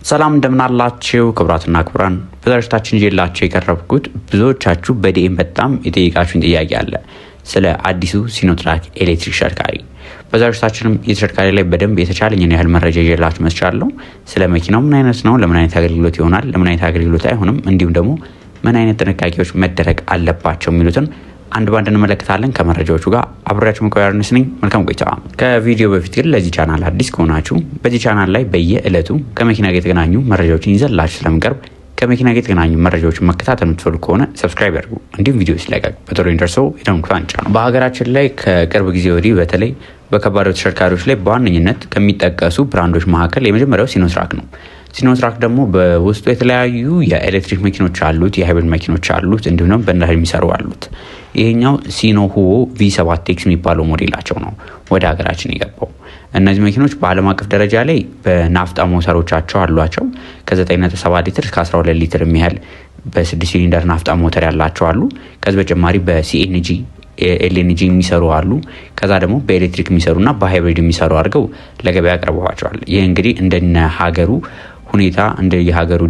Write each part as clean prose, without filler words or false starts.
ሰላም እንደምናላችሁ ክቡራትና ክቡራን፣ በዛሬታችን ይዤላችሁ የቀረብኩት ብዙዎቻችሁ በዲኤም በጣም የጠየቃችሁን ጥያቄ አለ ስለ አዲሱ ሲኖትራክ ኤሌክትሪክ ተሽከርካሪ። በዛሬታችንም የተሽከርካሪ ላይ በደንብ የተቻለኝን ያህል መረጃ ይዤላችሁ መጥቻለሁ። ስለ መኪናው ምን አይነት ነው፣ ለምን አይነት አገልግሎት ይሆናል፣ ለምን አይነት አገልግሎት አይሆንም፣ እንዲሁም ደግሞ ምን አይነት ጥንቃቄዎች መደረግ አለባቸው የሚሉትን አንድ ባንድ እንመለከታለን። ከመረጃዎቹ ጋር አብሬያችሁ መቆያርንስ ነኝ። መልካም ቆይታ። ከቪዲዮ በፊት ግን ለዚህ ቻናል አዲስ ከሆናችሁ በዚህ ቻናል ላይ በየዕለቱ ከመኪና ጋር የተገናኙ መረጃዎችን ይዘላችሁ ስለምንቀርብ ከመኪና ጋር የተገናኙ መረጃዎችን መከታተል የምትፈልጉ ከሆነ ሰብስክራይብ ያድርጉ። እንዲሁም ቪዲዮ ሲለቀቅ በቶሎ እንዲደርሰው የደወል ምልክቱን ይጫኑ። በሀገራችን ላይ ከቅርብ ጊዜ ወዲህ በተለይ በከባድ ተሽከርካሪዎች ላይ በዋነኝነት ከሚጠቀሱ ብራንዶች መካከል የመጀመሪያው ሲኖትራክ ነው። ሲኖትራክ ደግሞ በውስጡ የተለያዩ የኤሌክትሪክ መኪኖች አሉት፣ የሃይብሪድ መኪኖች አሉት፣ እንዲሁም ደግሞ በነዳጅ የሚሰሩ አሉት። ይሄኛው ሲኖ ሁዎ V7X የሚባለው ሞዴላቸው ነው ወደ ሀገራችን የገባው። እነዚህ መኪኖች በዓለም አቀፍ ደረጃ ላይ በናፍጣ ሞተሮቻቸው አሏቸው። ከ9.7 ሊትር እስከ 12 ሊትር የሚያህል በ6 ሲሊንደር ናፍጣ ሞተር ያላቸው አሉ። ከዚህ በተጨማሪ በሲኤንጂ ኤልኤንጂ የሚሰሩ አሉ። ከዛ ደግሞ በኤሌክትሪክ የሚሰሩና በሃይብሪድ የሚሰሩ አድርገው ለገበያ አቅርበዋቸዋል። ይህ እንግዲህ እንደነ ሀገሩ ሁኔታ እንደ የሀገሩ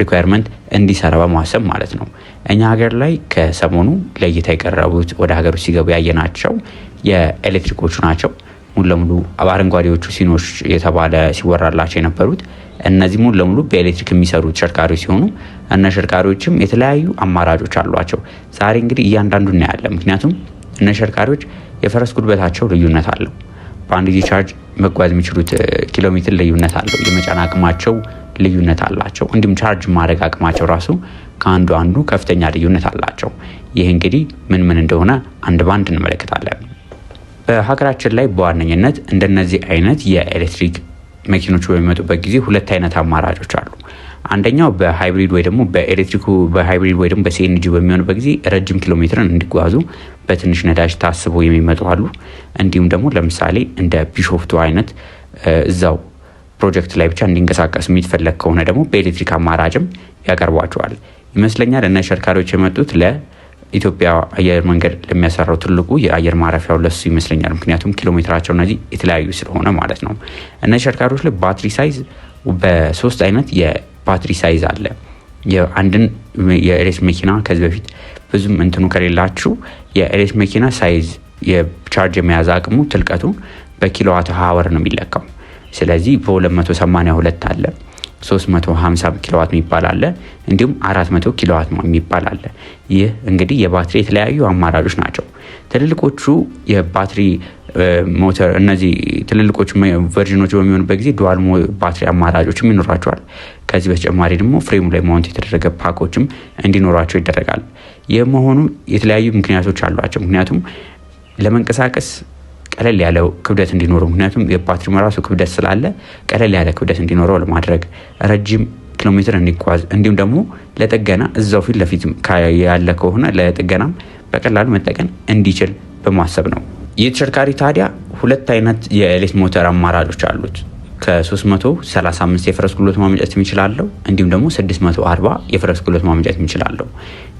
ሪኳየርመንት እንዲሰራ በማሰብ ማለት ነው። እኛ ሀገር ላይ ከሰሞኑ ለእይታ የቀረቡት ወደ ሀገሩ ሲገቡ ያየናቸው የኤሌክትሪኮቹ ናቸው። ሙሉ ለሙሉ አረንጓዴዎቹ ሲኖች የተባለ ሲወራላቸው የነበሩት እነዚህ ሙሉ ለሙሉ በኤሌክትሪክ የሚሰሩ ተሽከርካሪዎች ሲሆኑ እነ ተሽከርካሪዎችም የተለያዩ አማራጮች አሏቸው። ዛሬ እንግዲህ እያንዳንዱ እናያለን። ምክንያቱም እነ ተሽከርካሪዎች የፈረስ ጉልበታቸው ልዩነት አለው። በአንድ ጊዜ ቻርጅ መጓዝ የሚችሉት ኪሎ ሜትር ልዩነት አለው። የመጫን አቅማቸው ልዩነት አላቸው። እንዲሁም ቻርጅ ማድረግ አቅማቸው ራሱ ከአንዱ አንዱ ከፍተኛ ልዩነት አላቸው። ይህ እንግዲህ ምን እንደሆነ አንድ ባንድ እንመለከታለን። በሀገራችን ላይ በዋነኝነት እንደነዚህ አይነት የኤሌክትሪክ መኪኖች በሚመጡበት ጊዜ ሁለት አይነት አማራጮች አሉ። አንደኛው በሃይብሪድ ወይ ደግሞ በኤሌክትሪኩ በሃይብሪድ ወይ ደግሞ በሲኤንጂ በሚሆንበት ጊዜ ረጅም ኪሎ ሜትርን እንዲጓዙ በትንሽ ነዳጅ ታስቦ የሚመጡ አሉ። እንዲሁም ደግሞ ለምሳሌ እንደ ቢሾፍቱ አይነት እዛው ፕሮጀክት ላይ ብቻ እንዲንቀሳቀስ የሚፈለግ ከሆነ ደግሞ በኤሌክትሪክ አማራጭም ያቀርቧቸዋል ይመስለኛል። እነ ተሽከርካሪዎች የመጡት ለኢትዮጵያ አየር መንገድ ለሚያሰራው ትልቁ የአየር ማረፊያው ለሱ ይመስለኛል። ምክንያቱም ኪሎ ሜትራቸው እነዚህ የተለያዩ ስለሆነ ማለት ነው። እነ ተሽከርካሪዎች ላይ ባትሪ ሳይዝ በሶስት አይነት የባትሪ ሳይዝ አለ። የአንድን የኤሌክትሪክ መኪና ከዚህ በፊት ብዙም እንትኑ ከሌላችሁ የኤሌክትሪክ መኪና ሳይዝ የቻርጅ የመያዝ አቅሙ ትልቀቱ በኪሎዋት ሀወር ነው የሚለካው። ስለዚህ በ282 አለ፣ 350 ኪሎዋት የሚባል አለ፣ እንዲሁም 400 ኪሎዋት የሚባል አለ። ይህ እንግዲህ የባትሪ የተለያዩ አማራጮች ናቸው። ትልልቆቹ የባትሪ ሞተር እነዚህ ትልልቆቹ ቨርዥኖች በሚሆኑበት ጊዜ ዱዋል ባትሪ አማራጮችም ይኖራቸዋል። ከዚህ በተጨማሪ ደግሞ ፍሬሙ ላይ ማውንት የተደረገ ፓኮችም እንዲኖራቸው ይደረጋል። ይህ መሆኑ የተለያዩ ምክንያቶች አሏቸው። ምክንያቱም ለመንቀሳቀስ ቀለል ያለው ክብደት እንዲኖረው፣ ምክንያቱም የባትሪ መራሱ ክብደት ስላለ ቀለል ያለ ክብደት እንዲኖረው ለማድረግ ረጅም ኪሎ ሜትር እንዲጓዝ፣ እንዲሁም ደግሞ ለጥገና እዛው ፊት ለፊት ያለ ከሆነ ለጥገናም በቀላሉ መጠቀም እንዲችል በማሰብ ነው። ይህ ተሽከርካሪ ታዲያ ሁለት አይነት የኤሌክትሪክ ሞተር አማራጮች አሉት። ከ335 የፈረስ ጉልበት ማመንጨት የሚችላለው፣ እንዲሁም ደግሞ 640 የፈረስ ጉልበት ማመንጨት የሚችላለው።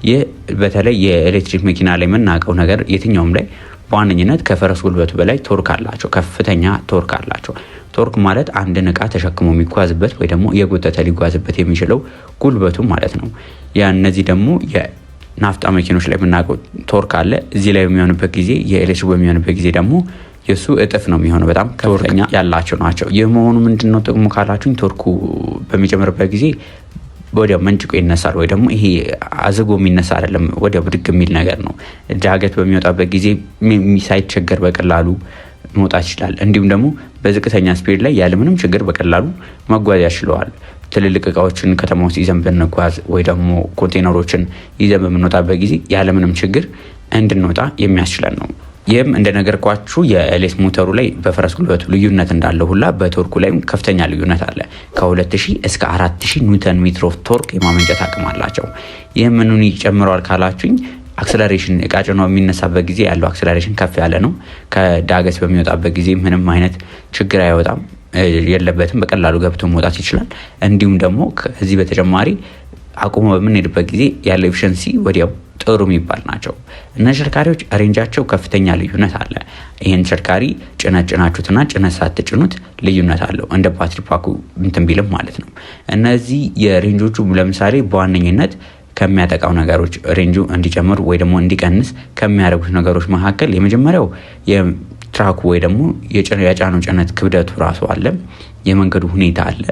ይህ በተለይ የኤሌክትሪክ መኪና ላይ የምናውቀው ነገር የትኛውም ላይ በዋነኝነት ከፈረስ ጉልበቱ በላይ ቶርክ አላቸው፣ ከፍተኛ ቶርክ አላቸው። ቶርክ ማለት አንድን እቃ ተሸክሞ የሚጓዝበት ወይ ደግሞ የጎተተ ሊጓዝበት የሚችለው ጉልበቱ ማለት ነው። ያ እነዚህ ደግሞ የናፍጣ መኪኖች ላይ የምናውቀው ቶርክ አለ። እዚህ ላይ በሚሆንበት ጊዜ የኤሌክትሪክ በሚሆንበት ጊዜ ደግሞ የሱ እጥፍ ነው የሚሆነው። በጣም ከፍተኛ ያላቸው ናቸው። ይህ መሆኑ ምንድነው ጥቅሙ ካላችሁኝ፣ ቶርኩ በሚጨምርበት ጊዜ ወዲያው መንጭቆ ይነሳል። ወይ ደግሞ ይሄ አዝጎ የሚነሳ አይደለም፣ ወዲያው ብድግ የሚል ነገር ነው። ዳገት በሚወጣበት ጊዜ ሳይቸገር በቀላሉ መውጣት ይችላል። እንዲሁም ደግሞ በዝቅተኛ ስፒድ ላይ ያለምንም ችግር በቀላሉ መጓዝ ያስችለዋል። ትልልቅ እቃዎችን ከተማ ውስጥ ይዘን ብንጓዝ ወይ ደግሞ ኮንቴነሮችን ይዘን በምንወጣበት ጊዜ ያለምንም ችግር እንድንወጣ የሚያስችለን ነው። ይህም እንደነገርኳችሁ የኤሌክትሪክ ሞተሩ ላይ በፈረስ ጉልበቱ ልዩነት እንዳለው ሁላ በቶርኩ ላይም ከፍተኛ ልዩነት አለ። ከ2000 እስከ 4000 ኒውተን ሜትር ኦፍ ቶርክ የማመንጨት አቅም አላቸው። ይህ ምኑን ይጨምረዋል ካላችሁኝ፣ አክሰለሬሽን እቃ ጭኖ በሚነሳበት ጊዜ ያለው አክሰለሬሽን ከፍ ያለ ነው። ከዳገት በሚወጣበት ጊዜ ምንም አይነት ችግር አይወጣም የለበትም፣ በቀላሉ ገብቶ መውጣት ይችላል። እንዲሁም ደግሞ ከዚህ በተጨማሪ አቁሞ በምንሄድበት ጊዜ ያለው ኤፊሽንሲ ወዲያው ጥሩ የሚባል ናቸው። እነዚህ ተሽከርካሪዎች ሬንጃቸው ከፍተኛ ልዩነት አለ። ይህን ተሽከርካሪ ጭናችሁትና ጭነት ሳትጭኑት ልዩነት አለው እንደ ባትሪ ፓኩ እንትን ቢልም ማለት ነው። እነዚህ የሬንጆቹ ለምሳሌ በዋነኝነት ከሚያጠቃው ነገሮች ሬንጁ እንዲጨምር ወይ ደግሞ እንዲቀንስ ከሚያደርጉት ነገሮች መካከል የመጀመሪያው የትራኩ ወይ ደግሞ የጫነው ጭነት ክብደቱ ራሱ አለ፣ የመንገዱ ሁኔታ አለ፣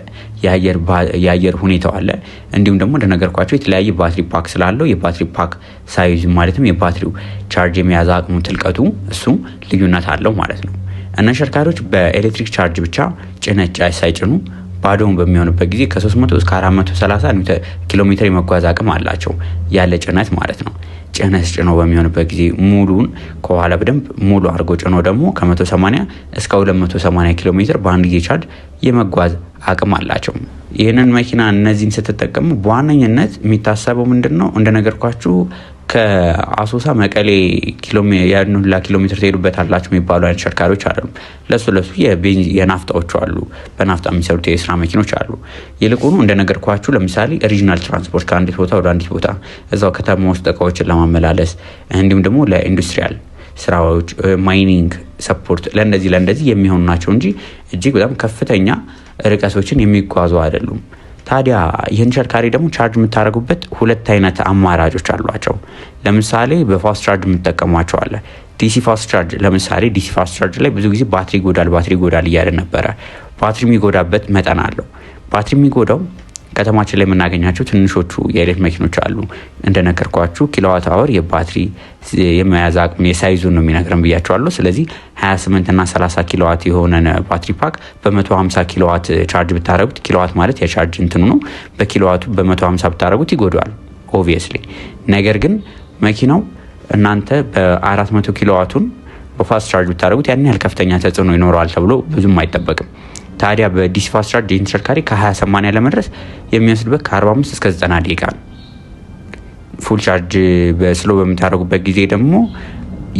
የአየር ሁኔታው አለ። እንዲሁም ደግሞ እንደነገርኳቸው የተለያየ ባትሪ ፓክ ስላለው የባትሪ ፓክ ሳይዝ ማለትም የባትሪው ቻርጅ የመያዝ አቅሙ ትልቀቱ እሱ ልዩነት አለው ማለት ነው። እነ ተሽከርካሪዎች በኤሌክትሪክ ቻርጅ ብቻ ጭነት ሳይጭኑ ባዶውን በሚሆንበት ጊዜ ከ300 እስከ 430 ኪሎ ሜትር የመጓዝ አቅም አላቸው ያለ ጭነት ማለት ነው። ጭነት ጭኖ በሚሆንበት ጊዜ ሙሉን ከኋላ በደንብ ሙሉ አድርጎ ጭኖ ደግሞ ከ180 እስከ 280 ኪሎ ሜትር በአንድ ጊዜ ቻርጅ የመጓዝ አቅም አላቸው። ይህንን መኪና እነዚህን ስትጠቀሙ በዋነኝነት የሚታሰበው ምንድነው? እንደነገርኳችሁ ከአሶሳ መቀሌ ያንሁላ ኪሎ ሜትር ትሄዱበታላችሁ የሚባሉ አይነት ተሽከርካሪዎች አይደሉም። ለሱ የናፍጣዎቹ አሉ፣ በናፍጣ የሚሰሩት የስራ መኪኖች አሉ። ይልቁኑ እንደነገርኳችሁ ለምሳሌ ሪጂናል ትራንስፖርት ከአንዲት ቦታ ወደ አንዲት ቦታ እዛው ከተማ ውስጥ እቃዎችን ለማመላለስ እንዲሁም ደግሞ ለኢንዱስትሪያል ስራዎች ማይኒንግ ሰፖርት ለእንደዚህ የሚሆኑ ናቸው እንጂ እጅግ በጣም ከፍተኛ ርቀቶችን የሚጓዙ አይደሉም። ታዲያ ይህን ተሽከርካሪ ደግሞ ቻርጅ የምታደርጉበት ሁለት አይነት አማራጮች አሏቸው። ለምሳሌ በፋስት ቻርጅ የምትጠቀሟቸው አለ። ዲሲ ፋስት ቻርጅ ለምሳሌ ዲሲ ፋስት ቻርጅ ላይ ብዙ ጊዜ ባትሪ ይጎዳል እያለ ነበረ። ባትሪ የሚጎዳበት መጠን አለው። ባትሪ የሚጎዳው ከተማችን ላይ የምናገኛቸው ትንሾቹ የኤሌክትሪክ መኪኖች አሉ። እንደነገርኳችሁ ኪሎዋት አወር የባትሪ የመያዝ አቅም የሳይዙን ነው የሚነግረን ብያቸዋለሁ። ስለዚህ 28 እና 30 ኪሎዋት የሆነ ባትሪ ፓክ በ150 ኪሎዋት ቻርጅ ብታረጉት፣ ኪሎዋት ማለት የቻርጅ እንትኑ ነው፣ በኪሎዋቱ በ150 ብታረጉት ይጎዳዋል ኦብቪየስሊ። ነገር ግን መኪናው እናንተ በ400 ኪሎዋቱን በፋስት ቻርጅ ብታረጉት ያን ያህል ከፍተኛ ተጽዕኖ ይኖረዋል ተብሎ ብዙም አይጠበቅም። ታዲያ በዲሲ ፋስት ቻርጅ ይህን ተሽከርካሪ ከ20-80 ለመድረስ የሚወስድበት ከ45 እስከ 90 ደቂቃ ነው። ፉል ቻርጅ በስሎ በምታደርጉበት ጊዜ ደግሞ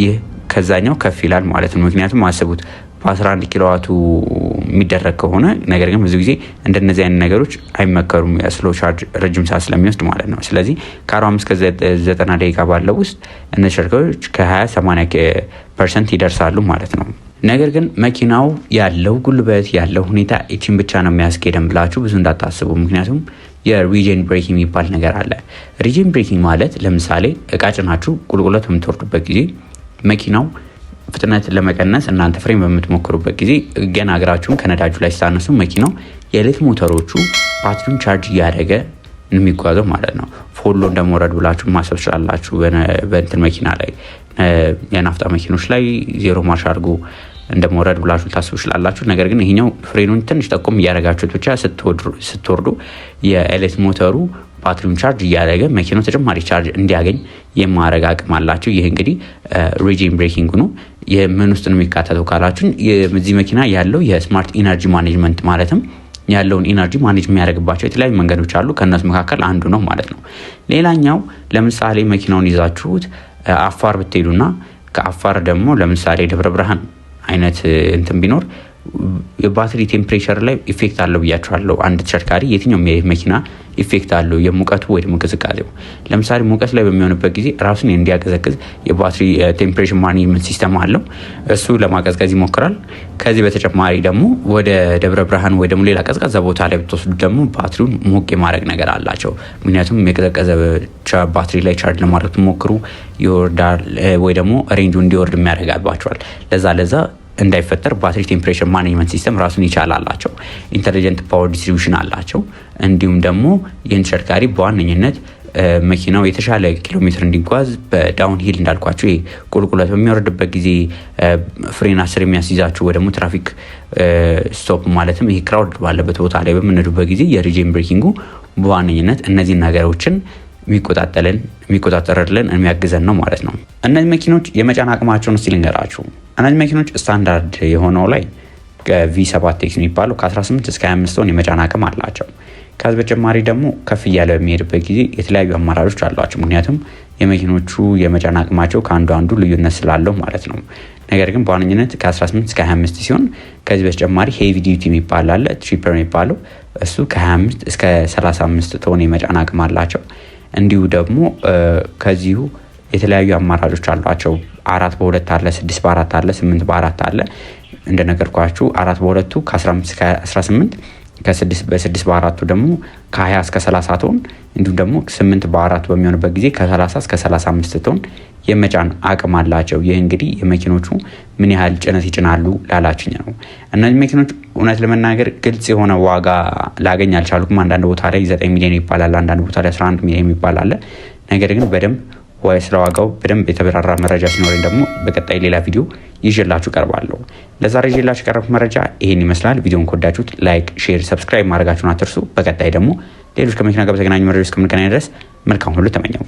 ይህ ከዛኛው ከፍ ይላል ማለት ነው። ምክንያቱም አስቡት በ11 ኪሎዋቱ የሚደረግ ከሆነ ነገር ግን ብዙ ጊዜ እንደነዚህ አይነት ነገሮች አይመከሩም፣ ስሎ ቻርጅ ረጅም ሰዓት ስለሚወስድ ማለት ነው። ስለዚህ ከ45 እስከ 90 ደቂቃ ባለው ውስጥ እነዚህ ተሽከርካሪዎች ከ20-80% ይደርሳሉ ማለት ነው። ነገር ግን መኪናው ያለው ጉልበት ያለው ሁኔታ እቺን ብቻ ነው የሚያስኬደን ብላችሁ ብዙ እንዳታስቡ። ምክንያቱም የሪጅን ብሬኪንግ የሚባል ነገር አለ። ሪጅን ብሬኪንግ ማለት ለምሳሌ እቃ ጭናችሁ ቁልቁለት በምትወርዱበት ጊዜ መኪናው ፍጥነት ለመቀነስ እናንተ ፍሬም በምትሞክሩበት ጊዜ ገና እግራችሁን ከነዳጁ ላይ ስታነሱ መኪናው የኤሌክትሪክ ሞተሮቹ ባትሪውን ቻርጅ እያደረገ የሚጓዘው ማለት ነው። ፎሎ እንደመውረድ ብላችሁ ማሰብ ትችላላችሁ። በእንትን መኪና ላይ የናፍጣ መኪኖች ላይ ዜሮ ማርሽ አድርጎ እንደመውረድ ብላችሁ ታስቡ ትችላላችሁ። ነገር ግን ይሄኛው ፍሬኑን ትንሽ ጠቆም እያደረጋችሁት ብቻ ስትወርዱ የኤሌክትሪክ ሞተሩ ባትሪውን ቻርጅ እያደረገ መኪናው ተጨማሪ ቻርጅ እንዲያገኝ የማድረግ አቅም አላቸው። ይህ እንግዲህ ሪጅን ብሬኪንግ ነው። የምን ውስጥ ነው የሚካተተው ካላችሁ እዚህ መኪና ያለው የስማርት ኢነርጂ ማኔጅመንት ማለትም ያለውን ኢነርጂ ማኔጅ የሚያደርግባቸው የተለያዩ መንገዶች አሉ። ከነሱ መካከል አንዱ ነው ማለት ነው። ሌላኛው ለምሳሌ መኪናውን ይዛችሁት አፋር ብትሄዱና ከአፋር ደግሞ ለምሳሌ ደብረ ብርሃን አይነት እንትን ቢኖር የባትሪ ቴምፕሬቸር ላይ ኢፌክት አለው ብያቸዋለሁ። አንድ ተሽከርካሪ የትኛውም መኪና ኢፌክት አለው፣ የሙቀቱ ወይ ደግሞ ቅዝቃዜው። ለምሳሌ ሙቀት ላይ በሚሆንበት ጊዜ ራሱን እንዲያቀዘቅዝ የባትሪ ቴምፕሬቸር ማኔጅመንት ሲስተም አለው። እሱ ለማቀዝቀዝ ይሞክራል። ከዚህ በተጨማሪ ደግሞ ወደ ደብረ ብርሃን ወይ ደግሞ ሌላ ቀዝቃዛ ቦታ ላይ ብትወስዱ ደግሞ ባትሪውን ሞቅ የማድረግ ነገር አላቸው። ምክንያቱም የቀዘቀዘ ባትሪ ላይ ቻርጅ ለማድረግ ትሞክሩ ይወርዳል ወይ ደግሞ ሬንጁ እንዲወርድ የሚያደርጋባቸዋል። ለዛ እንዳይፈጠር ባትሪ ቴምፕሬቸር ማኔጅመንት ሲስተም ራሱን ይቻላላቸው። ኢንተሊጀንት ፓወር ዲስትሪቢዩሽን አላቸው። እንዲሁም ደግሞ ይህን ተሽከርካሪ በዋነኝነት መኪናው የተሻለ ኪሎ ሜትር እንዲጓዝ በዳውን ሂል እንዳልኳቸው ይሄ ቁልቁለት በሚወርድበት ጊዜ ፍሬን አስር የሚያስይዛቸው ወይ ደግሞ ትራፊክ ስቶፕ ማለትም ይሄ ክራውድ ባለበት ቦታ ላይ በምንሄዱበት ጊዜ የሪጅን ብሬኪንጉ በዋነኝነት እነዚህ ነገሮችን የሚቆጣጠርልን የሚያግዘን ነው ማለት ነው። እነዚህ መኪኖች የመጫን አቅማቸውን እስቲ ልንገራችሁ። እነዚህ መኪኖች ስታንዳርድ የሆነው ላይ V7X የሚባለው ከ18 እስከ 25 ቶን የመጫን አቅም አላቸው። ከዚህ በተጨማሪ ደግሞ ከፍ እያለ በሚሄድበት ጊዜ የተለያዩ አማራጮች አሏቸው። ምክንያቱም የመኪኖቹ የመጫን አቅማቸው ከአንዱ ልዩነት ስላለው ማለት ነው። ነገር ግን በዋነኝነት ከ18 እስከ 25 ሲሆን ከዚህ በተጨማሪ ሄቪ ዲዩቲ የሚባል አለ፣ ትሪፐር የሚባለው እሱ ከ25 እስከ 35 ቶን የመጫን አቅም አላቸው። እንዲሁ ደግሞ ከዚሁ የተለያዩ አማራጮች አሏቸው። 4x2 አለ፣ 6x4 አለ፣ 8x4 አለ። እንደነገርኳችሁ 4x2 ከ15 እስከ 18 ከ6x4 ደግሞ ከ20 እስከ 30 ቶን እንዲሁም ደግሞ 8x4 በሚሆንበት ጊዜ ከ30 እስከ 35 ቶን የመጫን አቅም አላቸው። ይህ እንግዲህ የመኪኖቹ ምን ያህል ጭነት ይጭናሉ ላላችኝ ነው። እነዚህ መኪኖች እውነት ለመናገር ግልጽ የሆነ ዋጋ ላገኝ አልቻልኩም። አንዳንድ ቦታ ላይ 9 ሚሊዮን ይባላል፣ አንዳንድ ቦታ ላይ 11 ሚሊዮን ይባላል። ነገር ግን በደንብ ስለ ዋጋው በደንብ የተብራራ መረጃ ሲኖረኝ ደግሞ በቀጣይ ሌላ ቪዲዮ ይዤላችሁ ቀርባለሁ። ለዛሬ ይዤላችሁ ቀረብኩት መረጃ ይሄን ይመስላል። ቪዲዮውን ከወዳችሁት ላይክ፣ ሼር፣ ሰብስክራይብ ማድረጋችሁን አትርሱ። በቀጣይ ደግሞ ሌሎች ከመኪና ጋር በተገናኙ መረጃዎች እስከምንገናኝ ድረስ መልካም ሁሉ ተመኘው።